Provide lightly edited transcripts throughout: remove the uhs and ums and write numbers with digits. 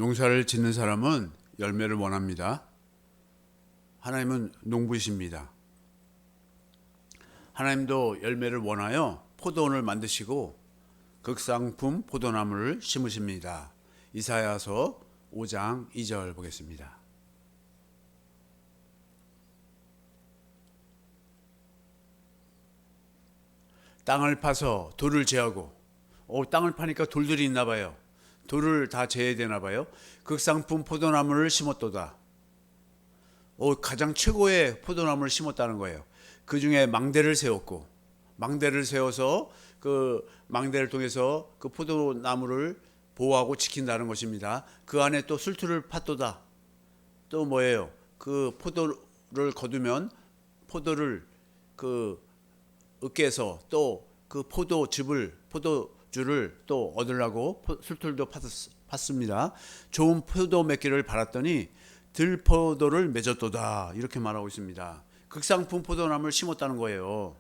농사를 짓는 사람은 열매를 원합니다. 하나님은 농부이십니다. 하나님도 열매를 원하여 포도원을 만드시고 극상품 포도나무를 심으십니다. 이사야서 5장 2절 보겠습니다. 땅을 파서 돌을 제하고, 땅을 파니까 돌들이 있나 봐요. 돌을 다 제해야 되나 봐요. 극상품 포도나무를 심었도다. 가장 최고의 포도나무를 심었다는 거예요. 그 중에 망대를 세웠고, 망대를 세워서 그 망대를 통해서 그 포도나무를 보호하고 지킨다는 것입니다. 그 안에 또 술투를 팠도다. 또 뭐예요? 그 포도를 거두면 포도를 그 으깨서 또 그 포도주를 또 얻으려고 술툴도 팠습니다. 좋은 포도 맺기를 바랐더니 들포도를 맺었도다. 이렇게 말하고 있습니다. 극상품 포도나무를 심었다는 거예요.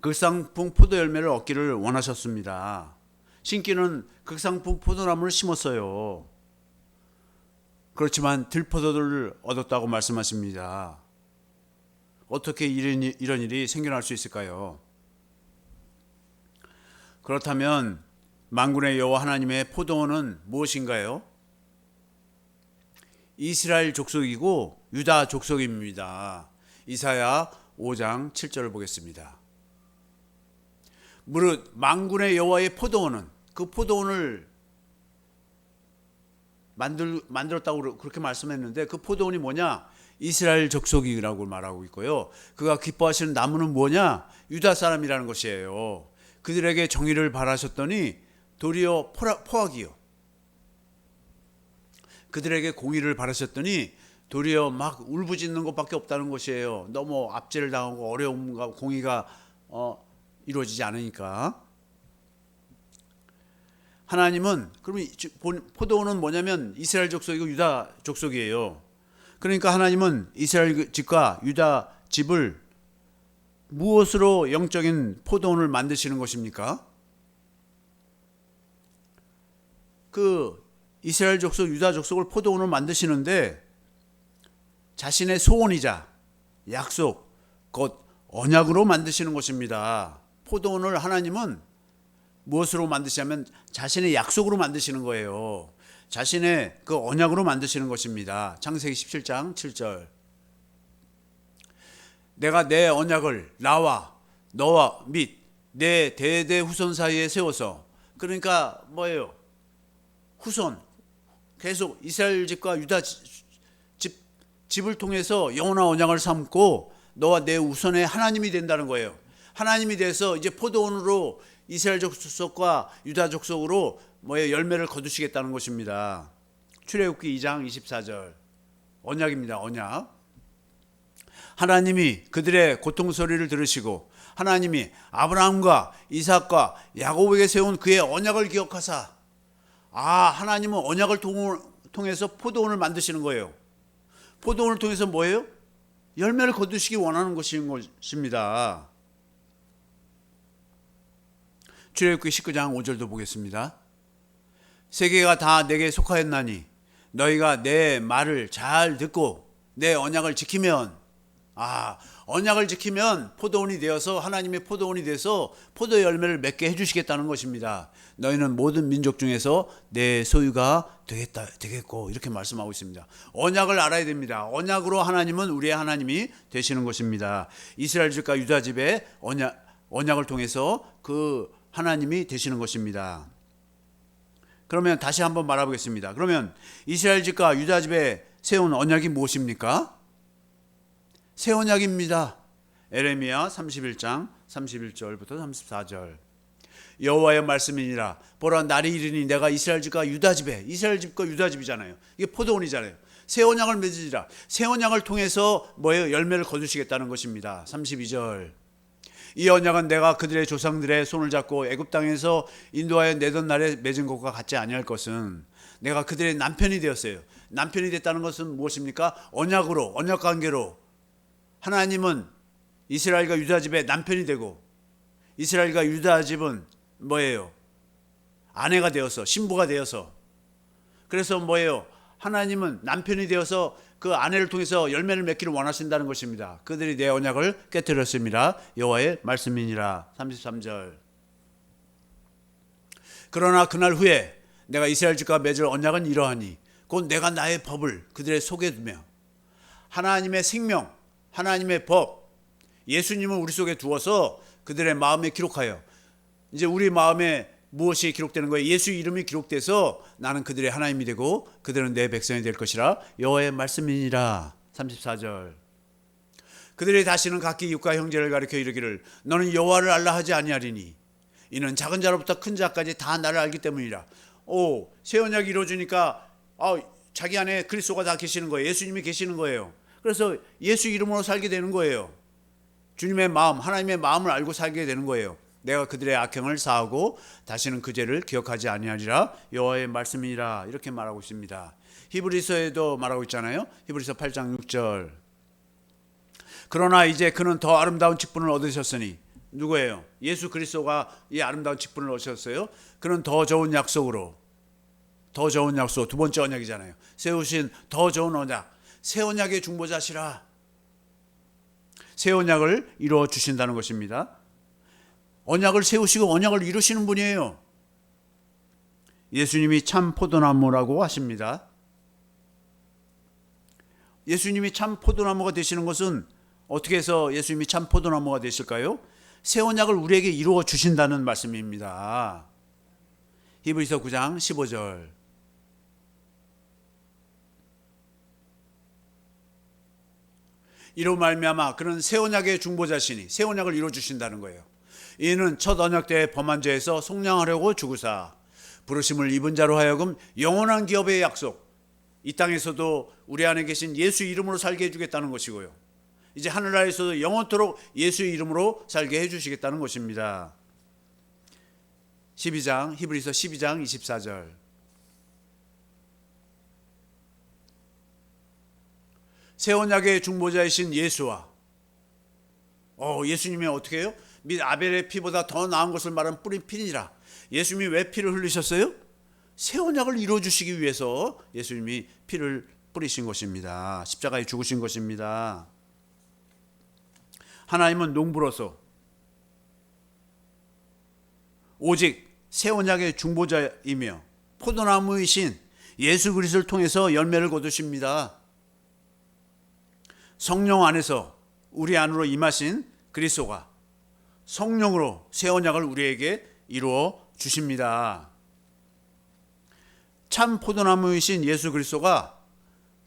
극상품 포도 열매를 얻기를 원하셨습니다. 심기는 극상품 포도나무를 심었어요. 그렇지만 들포도를 얻었다고 말씀하십니다. 어떻게 이런 일이 생겨날 수 있을까요? 그렇다면 만군의 여호와 하나님의 포도원은 무엇인가요? 이스라엘 족속이고 유다 족속입니다. 이사야 5장 7절을 보겠습니다. 무릇 만군의 여호와의 포도원은, 그 포도원을 만들었다고 그렇게 말씀했는데, 그 포도원이 뭐냐? 이스라엘 족속이라고 말하고 있고요. 그가 기뻐하시는 나무는 뭐냐? 유다 사람이라는 것이에요. 그들에게 정의를 바라셨더니 도리어 포악이요. 그들에게 공의를 바라셨더니 도리어 막 울부짖는 것밖에 없다는 것이에요. 너무 압제를 당하고 어려움과 공의가 이루어지지 않으니까. 하나님은, 그러면 포도원은 뭐냐면 이스라엘 족속이고 유다 족속이에요. 그러니까 하나님은 이스라엘 집과 유다 집을 무엇으로 영적인 포도원을 만드시는 것입니까? 그 이스라엘 족속, 유다 족속을 포도원을 만드시는데 자신의 소원이자 약속, 곧 언약으로 만드시는 것입니다. 포도원을 하나님은 무엇으로 만드시냐면 자신의 약속으로 만드시는 거예요. 자신의 그 언약으로 만드시는 것입니다. 창세기 17장 7절. 내가 내 언약을 나와 너와 및 내 대대 후손 사이에 세워서, 그러니까 뭐예요? 후손, 계속 이스라엘 집과 유다 집을 통해서 영원한 언약을 삼고 너와 내 후손의 하나님이 된다는 거예요. 하나님이 돼서 이제 포도원으로 이스라엘 족속과 유다 족속으로 열매를 거두시겠다는 것입니다. 출애굽기 2장 24절. 언약입니다. 언약. 하나님이 그들의 고통 소리를 들으시고 하나님이 아브라함과 이삭과 야곱에게 세운 그의 언약을 기억하사, 하나님은 언약을 통해서 포도원을 만드시는 거예요. 포도원을 통해서 뭐예요? 열매를 거두시기 원하는 것입니다. 출애굽기 19장 5절도 보겠습니다. 세계가 다 내게 속하였나니 너희가 내 말을 잘 듣고 내 언약을 지키면, 언약을 지키면 포도원이 되어서, 하나님의 포도원이 돼서 포도 열매를 맺게 해주시겠다는 것입니다. 너희는 모든 민족 중에서 내 소유가 되겠고, 이렇게 말씀하고 있습니다. 언약을 알아야 됩니다. 언약으로 하나님은 우리의 하나님이 되시는 것입니다. 이스라엘 집과 유다 집의 언약을 통해서 그 하나님이 되시는 것입니다. 그러면 다시 한번 말해보겠습니다. 그러면 이스라엘 집과 유다 집에 세운 언약이 무엇입니까? 새 언약입니다. 에레미야 31장 31절부터 34절. 여호와의 말씀이니라. 보라, 날이 이르니 내가 이스라엘 집과 유다 집에, 이스라엘 집과 유다 집이잖아요. 이게 포도원이잖아요. 새 언약을 맺으리라. 새 언약을 통해서 열매를 거두시겠다는 것입니다. 32절. 이 언약은 내가 그들의 조상들의 손을 잡고 애굽 땅에서 인도하여 내던 날에 맺은 것과 같지 아니할 것은, 내가 그들의 남편이 되었어요. 남편이 됐다는 것은 무엇입니까? 언약으로, 언약 관계로 하나님은 이스라엘과 유다 집의 남편이 되고, 이스라엘과 유다 집은 뭐예요? 아내가 되어서, 신부가 되어서 그래서 뭐예요? 하나님은 남편이 되어서 그 아내를 통해서 열매를 맺기를 원하신다는 것입니다. 그들이 내 언약을 깨뜨렸습니다. 여호와의 말씀이니라. 33절. 그러나 그날 후에 내가 이스라엘 집과 맺을 언약은 이러하니 곧 내가 나의 법을 그들의 속에 두며 하나님의 생명, 하나님의 법, 예수님을 우리 속에 두어서 그들의 마음에 기록하여, 이제 우리 마음에 무엇이 기록되는 거예요? 예수 이름이 기록돼서 나는 그들의 하나님이 되고 그들은 내 백성이 될 것이라. 여호와의 말씀이니라. 34절. 그들이 다시는 각기 이웃과 형제를 가리켜 이르기를 너는 여호와를 알라 하지 아니하리니 이는 작은 자로부터 큰 자까지 다 나를 알기 때문이라. 새 언약이 이루어지니까 자기 안에 그리스도가 다 계시는 거예요. 예수님이 계시는 거예요. 그래서 예수 이름으로 살게 되는 거예요. 주님의 마음, 하나님의 마음을 알고 살게 되는 거예요. 내가 그들의 악행을 사하고 다시는 그 죄를 기억하지 아니하리라. 여호와의 말씀이니라. 이렇게 말하고 있습니다. 히브리서에도 말하고 있잖아요. 히브리서 8장 6절. 그러나 이제 그는 더 아름다운 직분을 얻으셨으니, 누구예요? 예수 그리스도가 이 아름다운 직분을 얻으셨어요. 그는 더 좋은 약속으로, 더 좋은 약속, 두 번째 언약이잖아요. 세우신 더 좋은 언약, 새 언약의 중보자시라. 새 언약을 이루어 주신다는 것입니다. 언약을 세우시고 언약을 이루시는 분이에요. 예수님이 참 포도나무라고 하십니다. 예수님이 참 포도나무가 되시는 것은 어떻게 해서 예수님이 참 포도나무가 되실까요? 새 언약을 우리에게 이루어 주신다는 말씀입니다. 히브리서 9장 15절. 이로 말미암아 그는 새 언약의 중보자시니 새 언약을 이루어 주신다는 거예요. 이는 첫 언약 때 범한 죄에서 속량하려고 죽으사 부르심을 입은 자로 하여금 영원한 기업의 약속, 이 땅에서도 우리 안에 계신 예수 이름으로 살게 해주겠다는 것이고요, 이제 하늘나라에서도 영원토록 예수의 이름으로 살게 해주시겠다는 것입니다. 12장, 히브리서 12장 24절. 새 언약의 중보자이신 예수와 예수님이 어떻게 해요? 및 아벨의 피보다 더 나은 것을 말한 뿌린 피니라. 예수님이 왜 피를 흘리셨어요? 새 언약을 이루어 주시기 위해서 예수님이 피를 뿌리신 것입니다. 십자가에 죽으신 것입니다. 하나님은 농부로서 오직 새 언약의 중보자이며 포도나무이신 예수 그리스도를 통해서 열매를 거두십니다. 성령 안에서 우리 안으로 임하신 그리스도가 성령으로 새 언약을 우리에게 이루어 주십니다. 참 포도나무이신 예수 그리스도가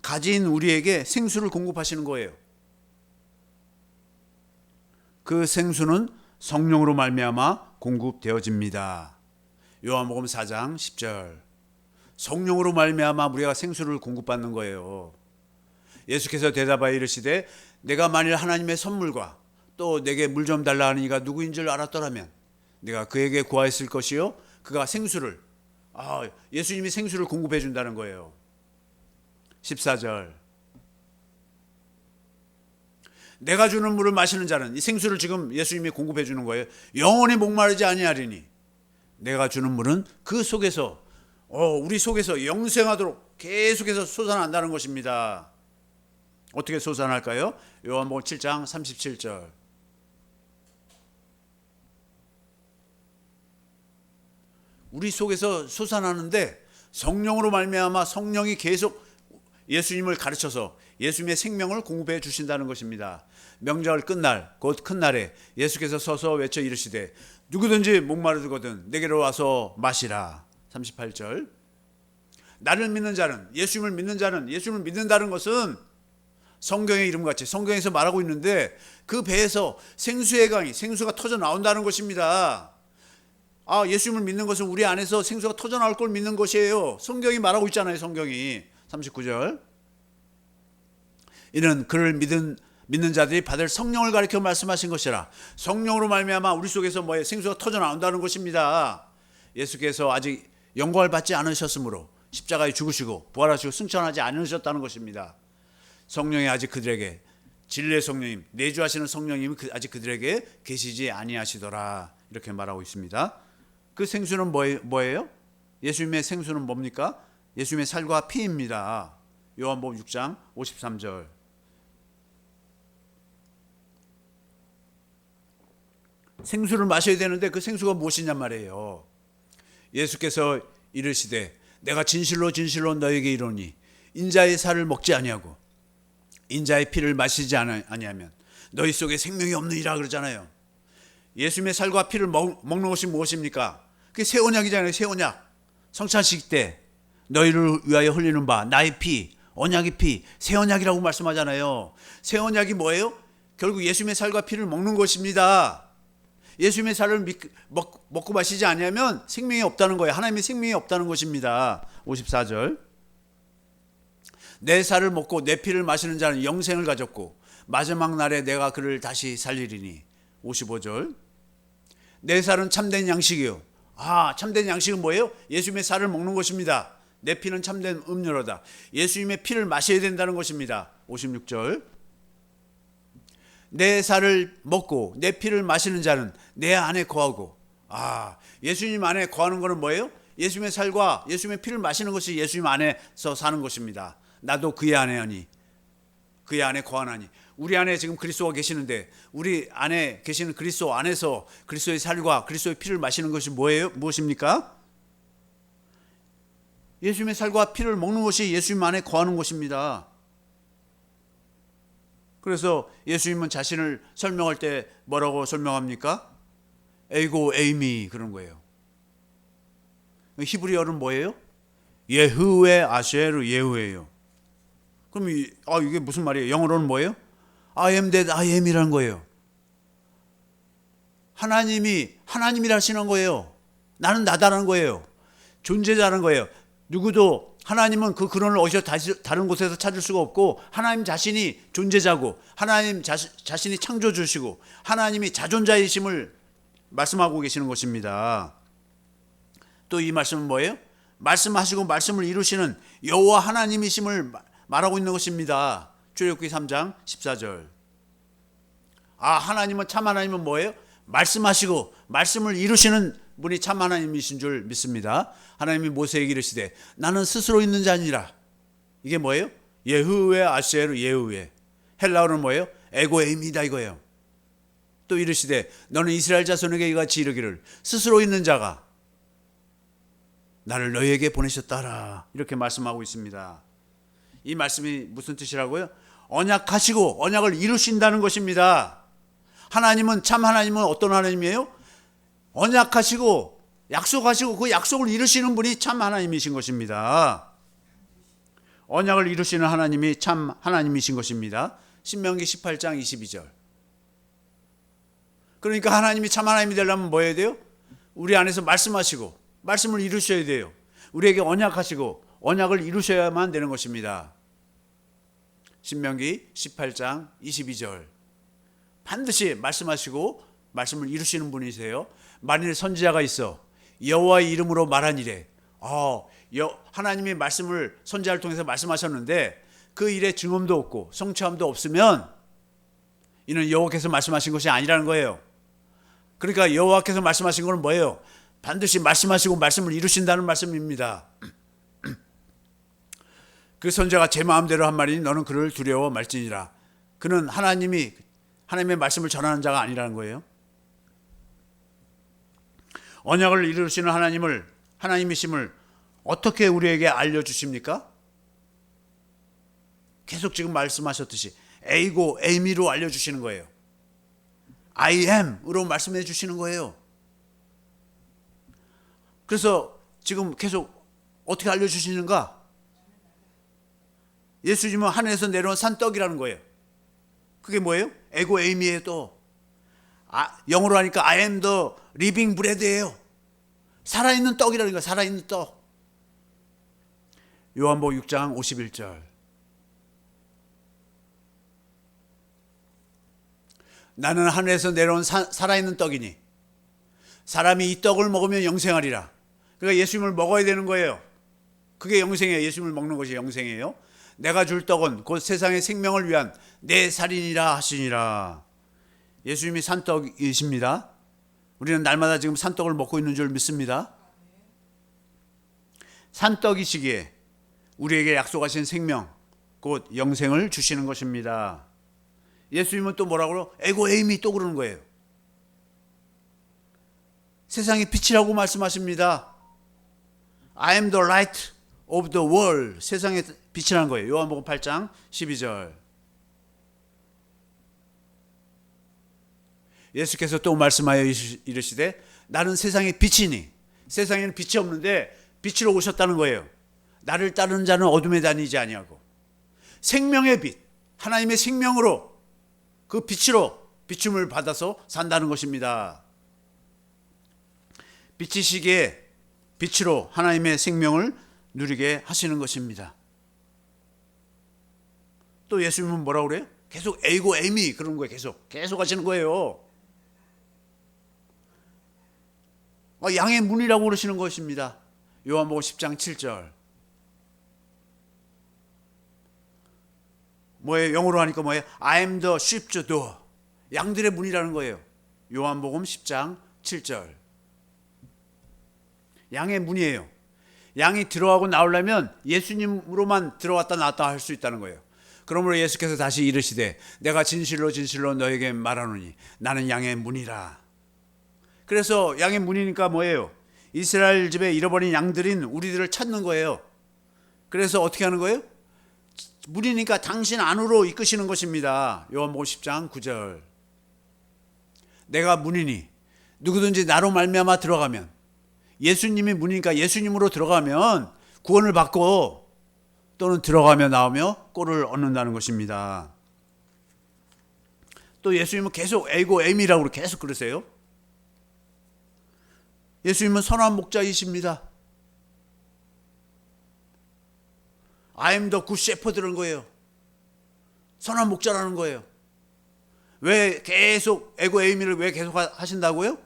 가진 우리에게 생수를 공급하시는 거예요. 그 생수는 성령으로 말미암아 공급되어집니다. 요한복음 4장 10절. 성령으로 말미암아 우리가 생수를 공급받는 거예요. 예수께서 대답하여 이르시되 내가 만일 하나님의 선물과 또 내게 물 좀 달라 하는 이가 누구인 줄 알았더라면 내가 그에게 구하였을 것이요 그가 생수를, 예수님이 생수를 공급해 준다는 거예요. 14절. 내가 주는 물을 마시는 자는, 이 생수를 지금 예수님이 공급해 주는 거예요. 영원히 목마르지 아니하리니 내가 주는 물은 그 속에서 우리 속에서 영생하도록 계속해서 솟아난다는 것입니다. 어떻게 솟아날까요? 요한복음 7장 37절. 우리 속에서 솟아나는데 성령으로 말미암아 성령이 계속 예수님을 가르쳐서 예수님의 생명을 공급해 주신다는 것입니다. 명절 끝날 곧 큰 날에 예수께서 서서 외쳐 이르시되 누구든지 목마르거든 내게로 와서 마시라. 38절. 나를 믿는 자는, 예수님을 믿는 자는, 예수님을 믿는다는 것은 성경의 이름같이 성경에서 말하고 있는데 그 배에서 생수의 강이, 생수가 터져 나온다는 것입니다. 예수님을 믿는 것은 우리 안에서 생수가 터져 나올 걸 믿는 것이에요. 성경이 말하고 있잖아요. 성경이 39절. 이는 그를 믿는 자들이 받을 성령을 가리켜 말씀하신 것이라. 성령으로 말미암아 우리 속에서 생수가 터져 나온다는 것입니다. 예수께서 아직 영광을 받지 않으셨으므로 십자가에 죽으시고 부활하시고 승천하지 않으셨다는 것입니다. 성령이 아직 그들에게, 진리의 성령님, 내주하시는 성령님이 아직 그들에게 계시지 아니하시더라. 이렇게 말하고 있습니다. 그 생수는 뭐예요? 예수님의 생수는 뭡니까? 예수님의 살과 피입니다. 요한복음 6장 53절. 생수를 마셔야 되는데 그 생수가 무엇이냔 말이에요. 예수께서 이르시되 내가 진실로 진실로 너에게 이르노니 인자의 살을 먹지 아니하고 인자의 피를 마시지 아니하면 너희 속에 생명이 없느니라 그러잖아요. 예수님의 살과 피를 먹는 것이 무엇입니까? 그게 새 언약이잖아요. 새 언약. 성찬식 때 너희를 위하여 흘리는 바 나의 피, 언약의 피, 새 언약이라고 말씀하잖아요. 새 언약이 뭐예요? 결국 예수님의 살과 피를 먹는 것입니다. 예수님의 살을 먹고 마시지 않으면 생명이 없다는 거예요. 하나님의 생명이 없다는 것입니다. 54절. 내 살을 먹고 내 피를 마시는 자는 영생을 가졌고 마지막 날에 내가 그를 다시 살리리니. 55절. 내 살은 참된 양식이요. 참된 양식은 뭐예요? 예수님의 살을 먹는 것입니다. 내 피는 참된 음료로다. 예수님의 피를 마셔야 된다는 것입니다. 56절. 내 살을 먹고 내 피를 마시는 자는 내 안에 거하고. 예수님 안에 거하는 것은 뭐예요? 예수님의 살과 예수님의 피를 마시는 것이 예수님 안에서 사는 것입니다. 나도 그의 안에 하니 그의 안에 거하나니. 우리 안에 지금 그리스도가 계시는데 우리 안에 계시는 그리스도 안에서 그리스도의 살과 그리스도의 피를 마시는 것이 뭐예요? 무엇입니까? 예수님의 살과 피를 먹는 것이 예수님 안에 거하는 것입니다. 그래서 예수님은 자신을 설명할 때 뭐라고 설명합니까? 에이고 에이미 그런 거예요. 히브리어는 뭐예요? 예흐웨 아쉐르 예후예요. 그럼 이게 무슨 말이에요? 영어로는 뭐예요? I am that I am이라는 거예요. 하나님이라 하시는 거예요. 나는 나다라는 거예요. 존재자라는 거예요. 누구도 하나님은 그 근원을 어디서 다른 곳에서 찾을 수가 없고 하나님 자신이 존재자고 하나님 자신이 창조주시고 하나님이 자존자이심을 말씀하고 계시는 것입니다. 또 이 말씀은 뭐예요? 말씀하시고 말씀을 이루시는 여호와 하나님이심을 말하고 있는 것입니다. 출애굽기 3장 14절. 하나님은 참 하나님은 뭐예요? 말씀하시고 말씀을 이루시는 분이 참 하나님이신 줄 믿습니다. 하나님이 모세에게 이르시되 나는 스스로 있는 자 아니라. 이게 뭐예요? 예흐웨 아쉐르 예후웨. 헬라어는 뭐예요? 에고에임이다 이거예요. 또 이르시되 너는 이스라엘 자손에게 이같이 이르기를 스스로 있는 자가 나를 너희에게 보내셨다라. 이렇게 말씀하고 있습니다. 이 말씀이 무슨 뜻이라고요? 언약하시고 언약을 이루신다는 것입니다. 하나님은 참 하나님은 어떤 하나님이에요? 언약하시고 약속하시고 그 약속을 이루시는 분이 참 하나님이신 것입니다. 언약을 이루시는 하나님이 참 하나님이신 것입니다. 신명기 18장 22절. 그러니까 하나님이 참 하나님이 되려면 뭐 해야 돼요? 우리 안에서 말씀하시고 말씀을 이루셔야 돼요. 우리에게 언약하시고 언약을 이루셔야만 되는 것입니다. 신명기 18장 22절. 반드시 말씀하시고 말씀을 이루시는 분이세요. 만일 선지자가 있어 여호와의 이름으로 말한 일에 하나님의 말씀을 선지자를 통해서 말씀하셨는데 그 일에 증언도 없고 성취함도 없으면 이는 여호와께서 말씀하신 것이 아니라는 거예요. 그러니까 여호와께서 말씀하신 것은 뭐예요? 반드시 말씀하시고 말씀을 이루신다는 말씀입니다. 그 선지자가 제 마음대로 한 말이니 너는 그를 두려워 말지니라. 그는 하나님의 말씀을 전하는 자가 아니라는 거예요. 언약을 이루시는 하나님이심을 어떻게 우리에게 알려주십니까? 계속 지금 말씀하셨듯이 에이고 에이미로 알려주시는 거예요. I am으로 말씀해 주시는 거예요. 그래서 지금 계속 어떻게 알려주시는가? 예수님은 하늘에서 내려온 산떡이라는 거예요. 그게 뭐예요? 에고 에이미예요. 또 영어로 하니까 I am the living bread예요. 살아있는 떡이라는 거예요. 살아있는 떡. 요한복음 6장 51절. 나는 하늘에서 내려온 살아있는 떡이니 사람이 이 떡을 먹으면 영생하리라. 그러니까 예수님을 먹어야 되는 거예요. 그게 영생이에요. 예수님을 먹는 것이 영생이에요. 내가 줄 떡은 곧 세상의 생명을 위한 내 살이니라 하시니라. 예수님이 산떡이십니다. 우리는 날마다 지금 산떡을 먹고 있는 줄 믿습니다. 산떡이시기에 우리에게 약속하신 생명, 곧 영생을 주시는 것입니다. 예수님은 또 뭐라고 그러고? 에고 에임이 또 그러는 거예요. 세상의 빛이라고 말씀하십니다. I am the light of the world. 세상의 빛이라는 거예요. 요한복음 8장 12절. 예수께서 또 말씀하여 이르시되 나는 세상의 빛이니, 세상에는 빛이 없는데 빛으로 오셨다는 거예요. 나를 따르는 자는 어둠에 다니지 아니하고 생명의 빛, 하나님의 생명으로 그 빛으로 비춤을 받아서 산다는 것입니다. 빛이시기에 빛으로 하나님의 생명을 누리게 하시는 것입니다. 또 예수님은 뭐라고 그래요? 계속 에이고 에이미 그러는 거예요. 계속 하시는 거예요. 양의 문이라고 그러시는 것입니다. 요한복음 10장 7절. 뭐예요? 영어로 하니까 뭐예요? I am the sheep's door. 양들의 문이라는 거예요. 요한복음 10장 7절. 양의 문이에요. 양이 들어가고 나오려면 예수님으로만 들어왔다 나왔다 할 수 있다는 거예요. 그러므로 예수께서 다시 이르시되 내가 진실로 진실로 너에게 말하노니 나는 양의 문이라. 그래서 양의 문이니까 뭐예요? 이스라엘 집에 잃어버린 양들인 우리들을 찾는 거예요. 그래서 어떻게 하는 거예요? 문이니까 당신 안으로 이끄시는 것입니다. 요한복음 10장 9절. 내가 문이니 누구든지 나로 말미암아 들어가면, 예수님이 문이니까 예수님으로 들어가면 구원을 받고 또는 들어가며 나오며 꼴을 얻는다는 것입니다. 또 예수님은 계속 에이고 에임이라고 계속 그러세요. 예수님은 선한 목자이십니다. I am the good shepherd라는 거예요. 선한 목자라는 거예요. 왜 계속 에고 에이미를 왜 계속 하신다고요?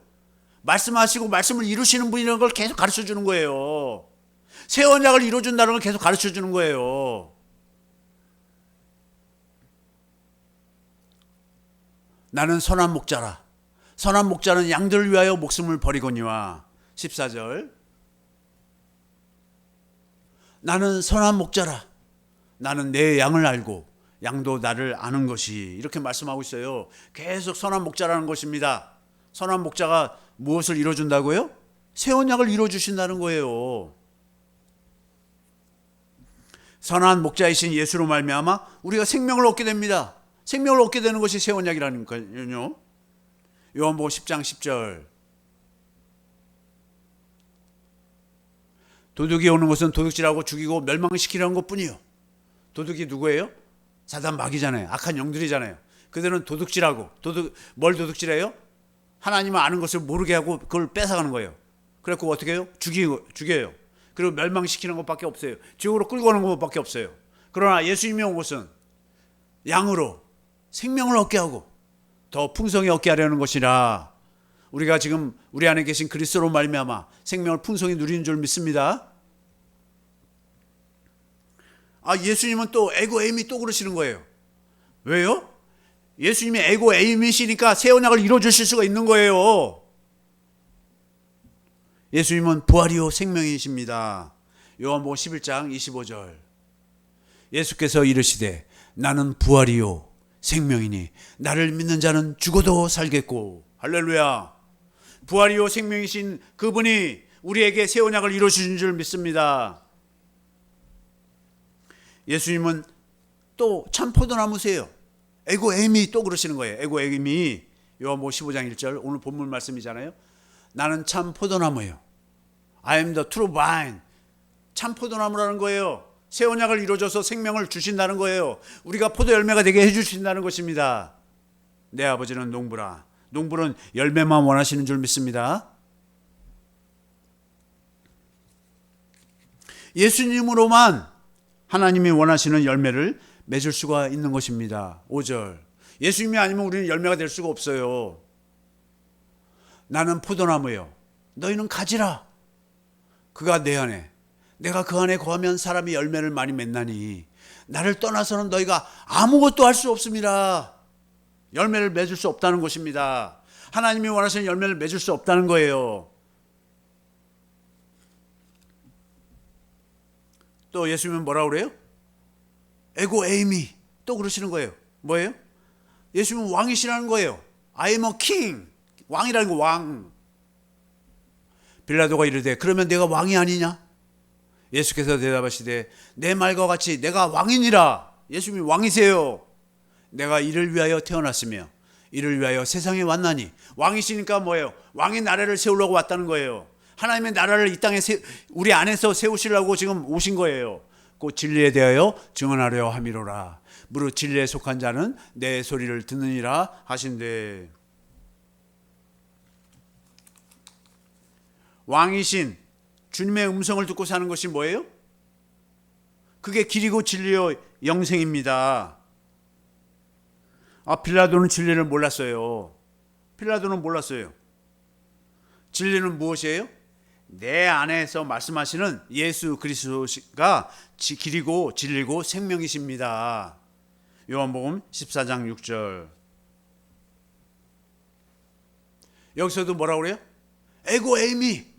말씀하시고 말씀을 이루시는 분이라는 걸 계속 가르쳐 주는 거예요. 새 언약을 이루어준다는 걸 계속 가르쳐 주는 거예요. 나는 선한 목자라. 선한 목자는 양들을 위하여 목숨을 버리거니와. 14절. 나는 선한 목자라. 나는 내 양을 알고 양도 나를 아는 것이. 이렇게 말씀하고 있어요. 계속 선한 목자라는 것입니다. 선한 목자가 무엇을 이루어준다고요? 새 언약을 이루어주신다는 거예요. 선한 목자이신 예수로 말미암아 우리가 생명을 얻게 됩니다. 생명을 얻게 되는 것이 새 언약이라니까요. 요한복음 10장 10절. 도둑이 오는 것은 도둑질하고 죽이고 멸망시키려는 것뿐이요. 도둑이 누구예요? 사단 마귀잖아요. 악한 영들이잖아요. 그들은 도둑질하고 뭘 도둑질해요? 하나님을 아는 것을 모르게 하고 그걸 뺏어가는 거예요. 그래서 어떻게 해요? 죽여요. 그리고 멸망시키는 것밖에 없어요. 지옥으로 끌고 가는 것밖에 없어요. 그러나 예수님이 온 것은 양으로 생명을 얻게 하고 더 풍성히 얻게 하려는 것이라. 우리가 지금 우리 안에 계신 그리스도로 말미암아 생명을 풍성히 누리는 줄 믿습니다. 예수님은 또 에고 에임이 또 그러시는 거예요. 왜요? 예수님이 에고 에임이시니까 새 언약을 이루어주실 수가 있는 거예요. 예수님은 부활이요 생명이십니다. 요한복음 11장 25절. 예수께서 이르시되 나는 부활이요 생명이니 나를 믿는 자는 죽어도 살겠고. 할렐루야. 부활이요 생명이신 그분이 우리에게 새 언약을 이루어주신 줄 믿습니다. 예수님은 또 참 포도나무세요. 에고 에임이 또 그러시는 거예요. 에고 에임이 요한복음 15장 1절 오늘 본문 말씀이잖아요. 나는 참 포도나무예요. I am the true vine. 참 포도나무라는 거예요. 새 언약을 이루어줘서 생명을 주신다는 거예요. 우리가 포도 열매가 되게 해주신다는 것입니다. 내 아버지는 농부라. 농부는 열매만 원하시는 줄 믿습니다. 예수님으로만 하나님이 원하시는 열매를 맺을 수가 있는 것입니다. 5절. 예수님이 아니면 우리는 열매가 될 수가 없어요. 나는 포도나무요. 너희는 가지라. 그가 내 안에, 내가 그 안에 거하면 사람이 열매를 많이 맺나니 나를 떠나서는 너희가 아무것도 할 수 없습니다. 열매를 맺을 수 없다는 것입니다. 하나님이 원하시는 열매를 맺을 수 없다는 거예요. 또 예수님은 뭐라고 그래요? 에고 에이미. 또 그러시는 거예요. 뭐예요? 예수님은 왕이시라는 거예요. I am a king. 왕이라는 거 왕. 빌라도가 이르되 그러면 내가 왕이 아니냐? 예수께서 대답하시되 내 말과 같이 내가 왕이니라. 예수님이 왕이세요. 내가 이를 위하여 태어났으며 이를 위하여 세상에 왔나니. 왕이시니까 뭐예요? 왕의 나라를 세우려고 왔다는 거예요. 하나님의 나라를 이 땅에 우리 안에서 세우시려고 지금 오신 거예요. 그 진리에 대하여 증언하려 함이로라. 무릇 진리에 속한 자는 내 소리를 듣느니라 하신대. 왕이신 주님의 음성을 듣고 사는 것이 뭐예요? 그게 길이고 진리요 영생입니다. 빌라도는 진리를 몰랐어요. 빌라도는 몰랐어요. 진리는 무엇이에요? 내 안에서 말씀하시는 예수 그리스도가 길이고 진리고 생명이십니다. 요한복음 14장 6절. 여기서도 뭐라고 그래요? 에고 에이미.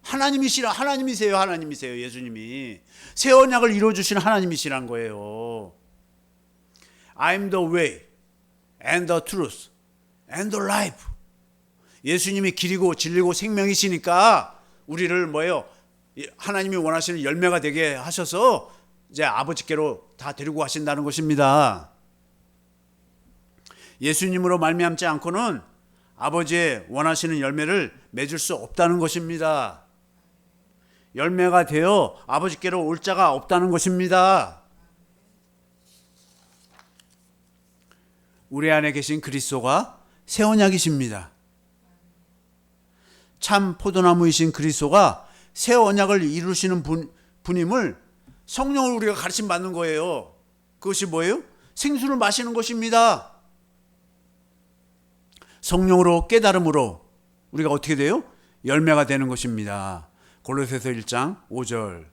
하나님이세요. 예수님이 새 언약을 이루어주신 하나님이시란 거예요. I'm the way and the truth and the life. 예수님이 길이고 진리고 생명이시니까 우리를 뭐예요? 하나님이 원하시는 열매가 되게 하셔서 이제 아버지께로 다 데리고 가신다는 것입니다. 예수님으로 말미암지 않고는 아버지의 원하시는 열매를 맺을 수 없다는 것입니다. 열매가 되어 아버지께로 올 자가 없다는 것입니다. 우리 안에 계신 그리스도가 새 언약이십니다. 참 포도나무이신 그리스도가 새 언약을 이루시는 분임을 성령을 우리가 가르침 받는 거예요. 그것이 뭐예요? 생수를 마시는 것입니다. 성령으로 깨달음으로 우리가 어떻게 돼요? 열매가 되는 것입니다. 골로새서 1장 5절.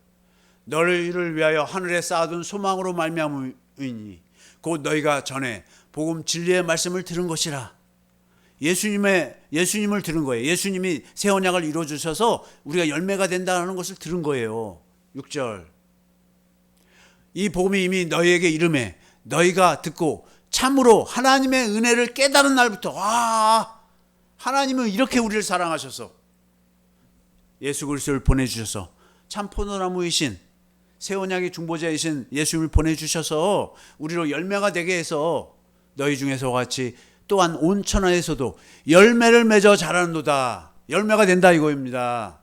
너희를 위하여 하늘에 쌓아둔 소망으로 말미암으니 곧 너희가 전에 복음 진리의 말씀을 들은 것이라. 예수님을 들은 거예요. 예수님이 새 언약을 이루어 주셔서 우리가 열매가 된다는 것을 들은 거예요. 6절. 이 복음이 이미 너희에게 이름에 너희가 듣고 참으로 하나님의 은혜를 깨달은 날부터 하나님은 이렇게 우리를 사랑하셔서 예수 그리스도를 보내주셔서 참 포도나무이신 새 언약의 중보자이신 예수님을 보내주셔서 우리로 열매가 되게 해서 너희 중에서 같이 또한 온 천하에서도 열매를 맺어 자라는도다. 열매가 된다 이거입니다.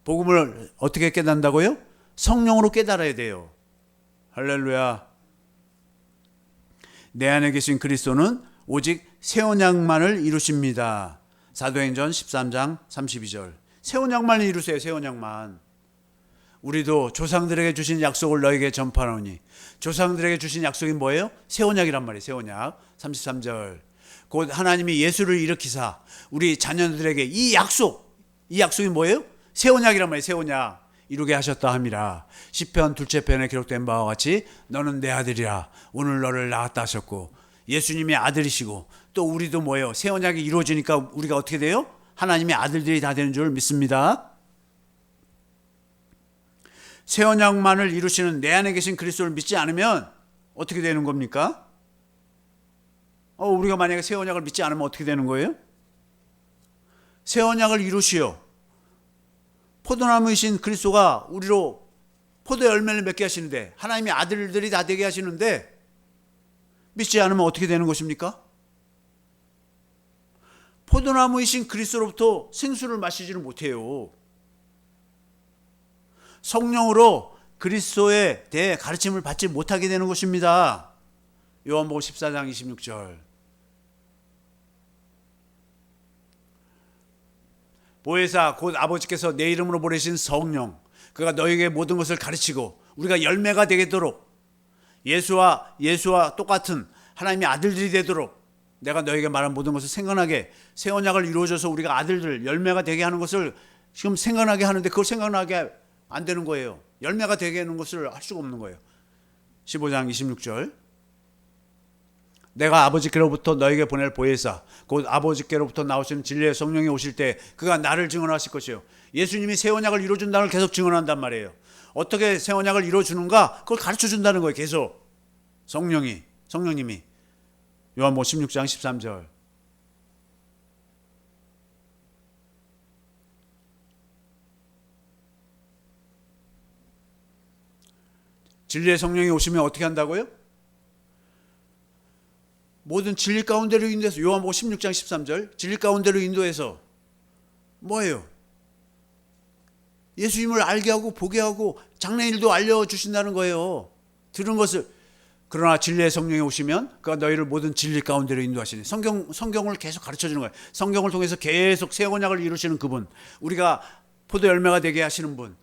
복음을 어떻게 깨닫는다고요? 성령으로 깨달아야 돼요. 할렐루야. 내 안에 계신 그리스도는 오직 새 언약만을 이루십니다. 사도행전 13장 32절. 새 언약만 이루세요. 새 언약만. 우리도 조상들에게 주신 약속을 너에게 전파하노니. 조상들에게 주신 약속이 뭐예요? 새 언약이란 말이에요. 새 언약. 33절. 곧 하나님이 예수를 일으키사 우리 자녀들에게 이 약속이 뭐예요? 새 언약이란 말이에요. 새 언약. 이루게 하셨다 함이라. 시편 둘째 편에 기록된 바와 같이 너는 내 아들이라 오늘 너를 낳았다 하셨고, 예수님의 아들이시고 또 우리도 뭐예요? 새 언약이 이루어지니까 우리가 어떻게 돼요? 하나님의 아들들이 다 되는 줄 믿습니다. 새 언약만을 이루시는 내 안에 계신 그리스도를 믿지 않으면 어떻게 되는 겁니까? 우리가 만약에 새 언약을 믿지 않으면 어떻게 되는 거예요? 새 언약을 이루시오. 포도나무이신 그리스도가 우리로 포도 열매를 맺게 하시는데, 하나님의 아들들이 다 되게 하시는데 믿지 않으면 어떻게 되는 것입니까? 포도나무이신 그리스도로부터 생수를 마시지를 못해요. 성령으로 그리스도에 대해 가르침을 받지 못하게 되는 것입니다. 요한복음 14장 26절. 보혜사 곧 아버지께서 내 이름으로 보내신 성령, 그가 너에게 모든 것을 가르치고 우리가 열매가 되도록, 예수와 똑같은 하나님의 아들들이 되도록 내가 너에게 말한 모든 것을 생각나게, 새 언약을 이루어줘서 우리가 아들들 열매가 되게 하는 것을 지금 생각나게 하는데 그걸 생각나게 안 되는 거예요. 열매가 되게 하는 것을 할 수가 없는 거예요. 15장 26절. 내가 아버지께로부터 너에게 보낼 보혜사 곧 아버지께로부터 나오시는 진리의 성령이 오실 때 그가 나를 증언하실 것이요. 예수님이 새 언약을 이루어준다는 걸 계속 증언한단 말이에요. 어떻게 새 언약을 이루어주는가 그걸 가르쳐 준다는 거예요. 계속 성령님이 요한복음 16장 13절. 진리의 성령이 오시면 어떻게 한다고요? 모든 진리 가운데로 인도해서 요한복음 16장 13절 진리 가운데로 인도해서 뭐예요? 예수님을 알게 하고 보게 하고 장래일도 알려주신다는 거예요. 들은 것을. 그러나 진리의 성령이 오시면 그가 너희를 모든 진리 가운데로 인도하시니 성경을 계속 가르쳐주는 거예요. 성경을 통해서 계속 새 언약을 이루시는 그분, 우리가 포도 열매가 되게 하시는 분,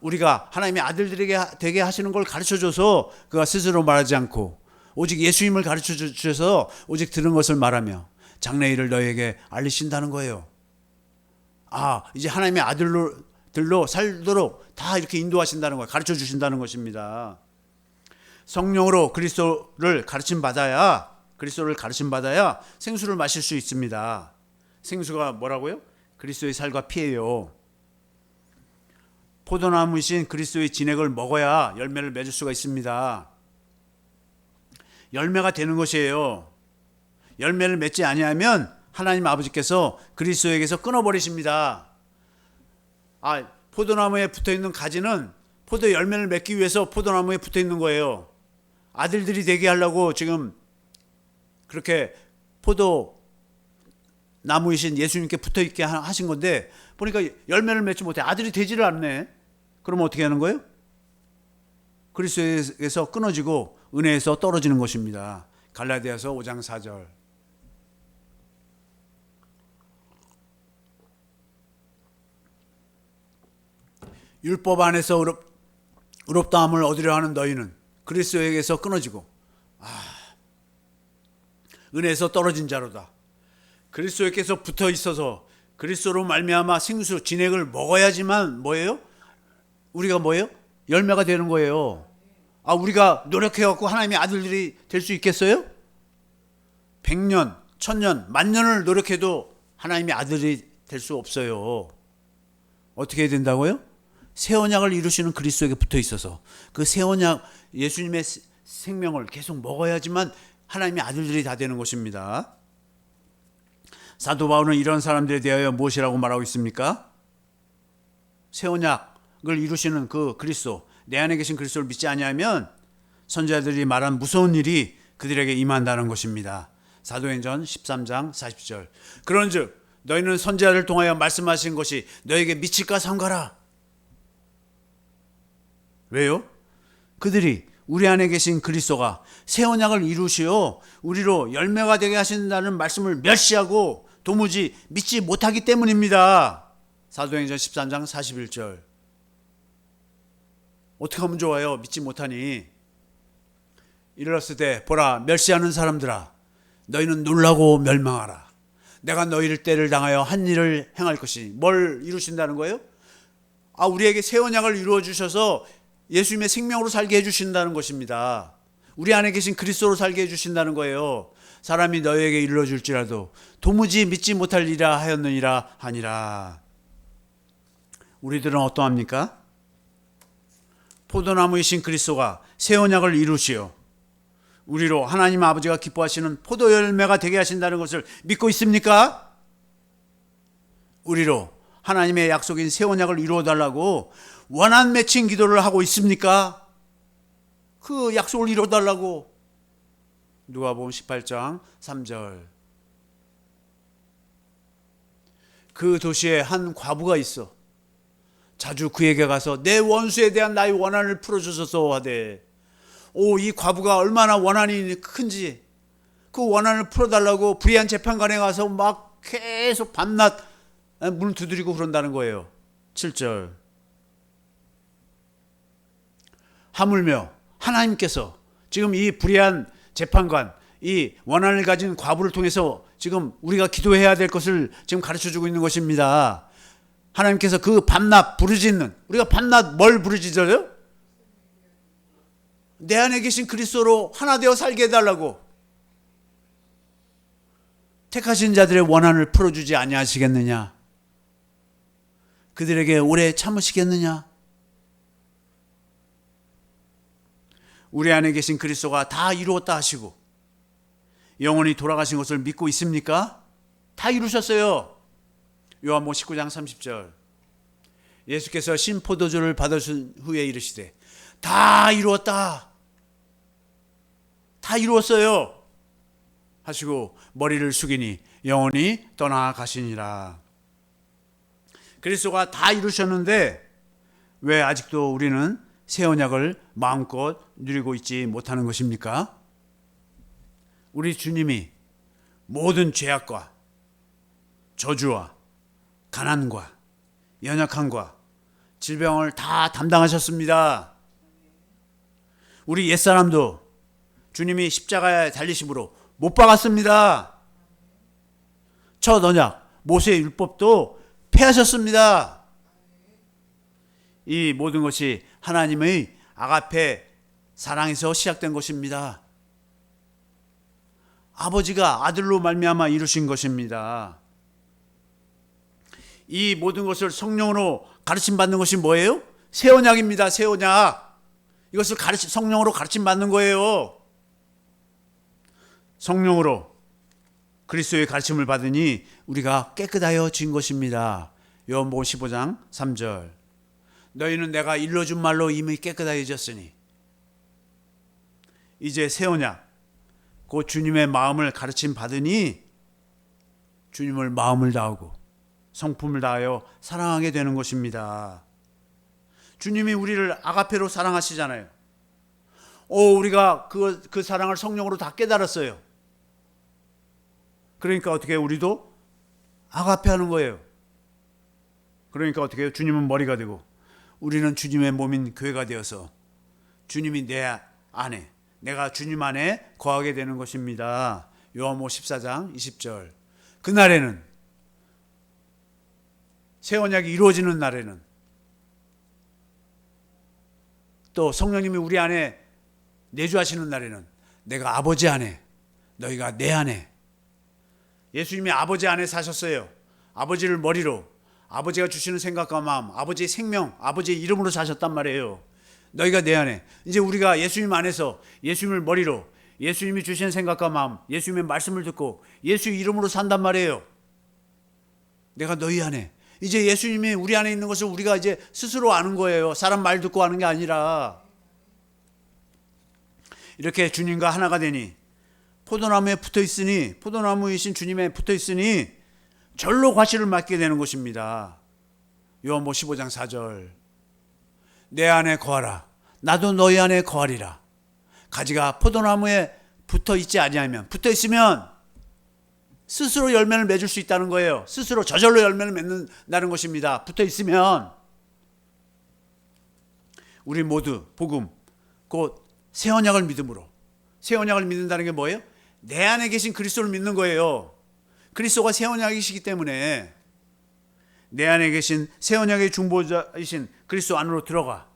우리가 하나님의 아들들에게 되게 하시는 걸 가르쳐줘서 그가 스스로 말하지 않고 오직 예수님을 가르쳐주셔서 오직 들은 것을 말하며 장래일을 너희에게 알리신다는 거예요. 이제 하나님의 아들로 살도록 다 이렇게 인도하신다는 거예요. 가르쳐 주신다는 것입니다. 성령으로 그리스도를 가르침 받아야 생수를 마실 수 있습니다. 생수가 뭐라고요? 그리스도의 살과 피예요. 포도나무이신 그리스도의 진액을 먹어야 열매를 맺을 수가 있습니다. 열매가 되는 것이에요. 열매를 맺지 아니하면 하나님 아버지께서 그리스도에게서 끊어버리십니다. 포도나무에 붙어있는 가지는 포도 열매를 맺기 위해서 포도나무에 붙어있는 거예요. 아들들이 되게 하려고 지금 그렇게 포도나무이신 예수님께 붙어있게 하신 건데 보니까 열매를 맺지 못해. 아들이 되지를 않네. 그러면 어떻게 하는 거예요? 그리스도에게서 끊어지고 은혜에서 떨어지는 것입니다. 갈라디아서 5장 4절. 율법 안에서 의롭다함을 얻으려 하는 너희는 그리스도에게서 끊어지고 은혜에서 떨어진 자로다. 그리스도에게서 붙어 있어서 그리스도로 말미암아 생수 진액을 먹어야지만 뭐예요? 우리가 뭐예요? 열매가 되는 거예요. 우리가 노력해갖고 하나님의 아들들이 될 수 있겠어요? 100년, 1000년, 10,000년을 노력해도 하나님의 아들이 될 수 없어요. 어떻게 해야 된다고요? 새 언약을 이루시는 그리스도에게 붙어 있어서 그 새 언약 예수님의 생명을 계속 먹어야지만 하나님의 아들들이 다 되는 것입니다. 사도 바울은 이런 사람들에 대하여 무엇이라고 말하고 있습니까? 새 언약을 이루시는 그 그리스도, 내 안에 계신 그리스도를 믿지 아니하면 선지자들이 말한 무서운 일이 그들에게 임한다는 것입니다. 사도행전 13장 40절. 그런즉 너희는 선지자를 통하여 말씀하신 것이 너에게 미칠까 삼가라. 왜요? 그들이 우리 안에 계신 그리스도가 새 언약을 이루시어 우리로 열매가 되게 하신다는 말씀을 멸시하고 도무지 믿지 못하기 때문입니다. 사도행전 13장 41절. 어떻게 하면 좋아요? 믿지 못하니. 이르렀을 때 보라 멸시하는 사람들아 너희는 놀라고 멸망하라. 내가 너희를 때를 당하여 한 일을 행할 것이니. 뭘 이루신다는 거예요? 우리에게 새 언약을 이루어 주셔서 예수님의 생명으로 살게 해주신다는 것입니다. 우리 안에 계신 그리스도로 살게 해주신다는 거예요. 사람이 너희에게 일러줄지라도 도무지 믿지 못할 일이라 하였느니라 하니라. 우리들은 어떠합니까? 포도나무이신 그리스도가 새 언약을 이루시어 우리로 하나님 아버지가 기뻐하시는 포도 열매가 되게 하신다는 것을 믿고 있습니까? 우리로 하나님의 약속인 새 언약을 이루어 달라고 원한 맺힌 기도를 하고 있습니까? 그 약속을 이루어 달라고. 누가복음 18장 3절. 그 도시에 한 과부가 있어. 자주 그에게 가서 내 원수에 대한 나의 원한을 풀어주소서 하되, 이 과부가 얼마나 원한이 큰지 그 원한을 풀어달라고 불의한 재판관에 가서 막 계속 밤낮 문을 두드리고 그런다는 거예요. 7절. 하물며 하나님께서 지금 이 불의한 재판관, 이 원한을 가진 과부를 통해서 지금 우리가 기도해야 될 것을 지금 가르쳐주고 있는 것입니다. 하나님께서 그 밤낮 부르짖는, 우리가 밤낮 뭘 부르짖어요? 내 안에 계신 그리스도로 하나 되어 살게 해달라고. 택하신 자들의 원한을 풀어주지 아니하시겠느냐? 그들에게 오래 참으시겠느냐? 우리 안에 계신 그리스도가 다 이루었다 하시고 영원히 돌아가신 것을 믿고 있습니까? 다 이루셨어요. 요한복음 19장 30절. 예수께서 신포도주를 받으신 후에 이르시되 다 이루었다. 다 이루었어요. 하시고 머리를 숙이니 영원히 떠나가시니라. 그리스도가 다 이루셨는데 왜 아직도 우리는 새 언약을 마음껏 누리고 있지 못하는 것입니까? 우리 주님이 모든 죄악과 저주와 가난과 연약함과 질병을 다 담당하셨습니다. 우리 옛사람도 주님이 십자가에 달리심으로 못 박았습니다. 첫 언약 모세의 율법도 폐하셨습니다. 이 모든 것이 하나님의 아가페 사랑에서 시작된 것입니다. 아버지가 아들로 말미암아 이루신 것입니다. 이 모든 것을 성령으로 가르침 받는 것이 뭐예요? 새 언약입니다. 새 언약. 이것을 성령으로 가르침 받는 거예요. 성령으로 그리스도의 가르침을 받으니 우리가 깨끗하여진 것입니다. 요한복음 15장 3절. 너희는 내가 일러준 말로 이미 깨끗하여졌으니 이제 새 언약 곧 주님의 마음을 가르침 받으니 주님을 마음을 다하고 성품을 다하여 사랑하게 되는 것입니다. 주님이 우리를 아가페로 사랑하시잖아요. 우리가 그 사랑을 성령으로 다 깨달았어요. 그러니까 어떻게 해요? 우리도 아가페 하는 거예요. 그러니까 어떻게 해요? 주님은 머리가 되고 우리는 주님의 몸인 교회가 되어서 주님이 내 안에, 내가 주님 안에 거하게 되는 것입니다. 요한복음 14장 20절. 그날에는, 새 언약이 이루어지는 날에는, 또 성령님이 우리 안에 내주하시는 날에는 내가 아버지 안에, 너희가 내 안에. 예수님이 아버지 안에 사셨어요. 아버지를 머리로, 아버지가 주시는 생각과 마음, 아버지의 생명, 아버지의 이름으로 사셨단 말이에요. 너희가 내 안에. 이제 우리가 예수님 안에서 예수님을 머리로, 예수님이 주시는 생각과 마음, 예수님의 말씀을 듣고 예수의 이름으로 산단 말이에요. 내가 너희 안에. 이제 예수님이 우리 안에 있는 것을 우리가 이제 스스로 아는 거예요. 사람 말 듣고 아는 게 아니라. 이렇게 주님과 하나가 되니, 포도나무에 붙어 있으니, 포도나무이신 주님에 붙어 있으니 절로 과실을 맺게 되는 것입니다. 요한복음 15장 4절. 내 안에 거하라. 나도 너희 안에 거하리라. 가지가 포도나무에 붙어 있지 아니하면, 붙어 있으면 스스로 열매를 맺을 수 있다는 거예요. 스스로 저절로 열매를 맺는다는 것입니다. 붙어 있으면. 우리 모두 복음, 곧 새 언약을 믿음으로. 새 언약을 믿는다는 게 뭐예요? 내 안에 계신 그리스도를 믿는 거예요. 그리스도가 새 언약이시기 때문에 내 안에 계신 새 언약의 중보자이신 그리스도 안으로 들어가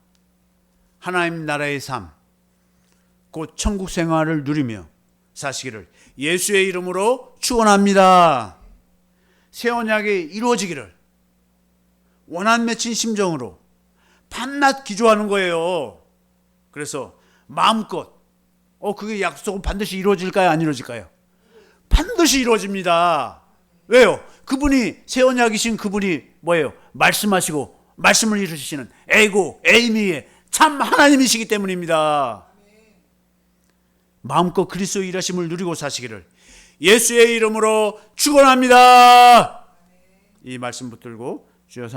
하나님 나라의 삶, 곧 천국 생활을 누리며 사시기를 예수의 이름으로 축원합니다. 새 언약이 이루어지기를 원한 맺힌 심정으로 밤낮 기도하는 거예요. 그래서 마음껏 그게 약속은 반드시 이루어질까요? 안 이루어질까요? 반드시 이루어집니다. 왜요? 그분이 새 언약이신 그분이 뭐예요? 말씀하시고 말씀을 이루시는 에이미의 참 하나님이시기 때문입니다. 마음껏 그리스도의 일하심을 누리고 사시기를 예수의 이름으로 축원합니다. 이 말씀 붙들고